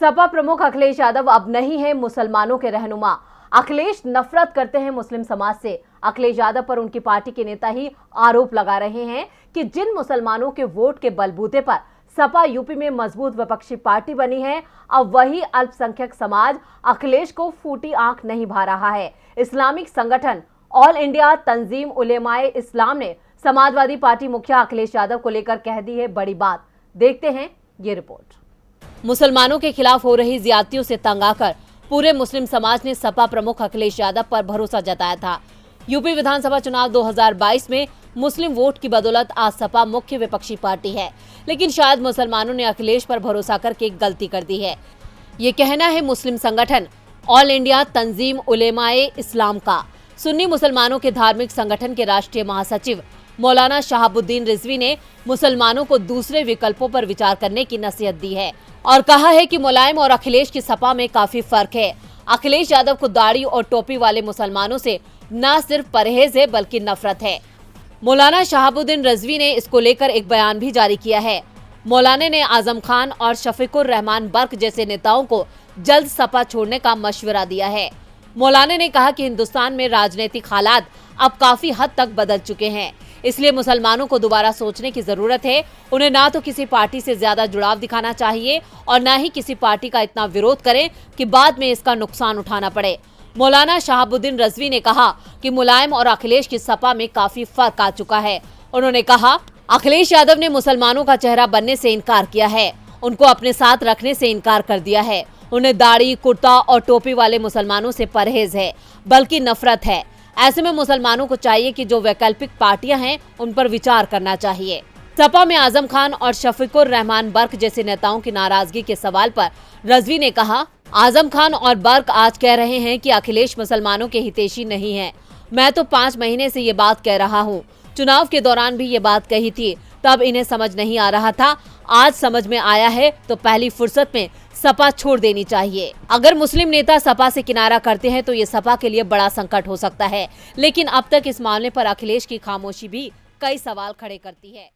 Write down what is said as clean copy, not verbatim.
सपा प्रमुख अखिलेश यादव अब नहीं है मुसलमानों के रहनुमा। अखिलेश नफरत करते हैं मुस्लिम समाज से। अखिलेश यादव पर उनकी पार्टी के नेता ही आरोप लगा रहे हैं कि जिन मुसलमानों के वोट के बलबूते पर सपा यूपी में मजबूत विपक्षी पार्टी बनी है, अब वही अल्पसंख्यक समाज अखिलेश को फूटी आंख नहीं भा रहा है। इस्लामिक संगठन ऑल इंडिया तंजीम उलेमाए इस्लाम ने समाजवादी पार्टी मुखिया अखिलेश यादव को लेकर कह दी है बड़ी बात। देखते हैं ये रिपोर्ट। मुसलमानों के खिलाफ हो रही ज्यादतियों से तंग आकर पूरे मुस्लिम समाज ने सपा प्रमुख अखिलेश यादव पर भरोसा जताया था। यूपी विधानसभा चुनाव 2022 में मुस्लिम वोट की बदौलत आज सपा मुख्य विपक्षी पार्टी है, लेकिन शायद मुसलमानों ने अखिलेश पर भरोसा करके एक गलती कर दी है। ये कहना है मुस्लिम संगठन ऑल इंडिया तंजीम उलेमाए इस्लाम का। सुन्नी मुसलमानों के धार्मिक संगठन के राष्ट्रीय महासचिव मौलाना शहाबुद्दीन रिजवी ने मुसलमानों को दूसरे विकल्पों पर विचार करने की नसीहत दी है और कहा है कि मुलायम और अखिलेश की सपा में काफी फर्क है। अखिलेश यादव को दाढ़ी और टोपी वाले मुसलमानों से न सिर्फ परहेज है बल्कि नफरत है। मौलाना शहाबुद्दीन रिजवी ने इसको लेकर एक बयान भी जारी किया है। मौलाना ने आजम खान और शफीकुर रहमान बर्क जैसे नेताओं को जल्द सपा छोड़ने का मशवरा दिया है। मौलाना ने कहा कि हिंदुस्तान में राजनीतिक हालात अब काफी हद तक बदल चुके हैं, इसलिए मुसलमानों को दोबारा सोचने की जरूरत है। उन्हें ना तो किसी पार्टी से ज्यादा जुड़ाव दिखाना चाहिए और ना ही किसी पार्टी का इतना विरोध करें कि बाद में इसका नुकसान उठाना पड़े। मौलाना शहाबुद्दीन रिजवी ने कहा कि मुलायम और अखिलेश की सपा में काफी फर्क आ चुका है। उन्होंने कहा अखिलेश यादव ने मुसलमानों का चेहरा बनने से इनकार किया है, उनको अपने साथ रखने से इनकार कर दिया है। उन्हें दाढ़ी, कुर्ता और टोपी वाले मुसलमानों से परहेज है बल्कि नफरत है। ऐसे में मुसलमानों को चाहिए कि जो वैकल्पिक पार्टियां हैं उन पर विचार करना चाहिए। सपा में आजम खान और शफीकुर रहमान बर्क जैसे नेताओं की नाराजगी के सवाल पर रिजवी ने कहा, आजम खान और बर्क आज कह रहे हैं कि अखिलेश मुसलमानों के हितैषी नहीं है। मैं तो 5 महीने से ये बात कह रहा हूँ, चुनाव के दौरान भी ये बात कही थी, तब इन्हें समझ नहीं आ रहा था। आज समझ में आया है तो पहली फुर्सत में सपा छोड़ देनी चाहिए। अगर मुस्लिम नेता सपा से किनारा करते हैं तो ये सपा के लिए बड़ा संकट हो सकता है, लेकिन अब तक इस मामले पर अखिलेश की खामोशी भी कई सवाल खड़े करती है।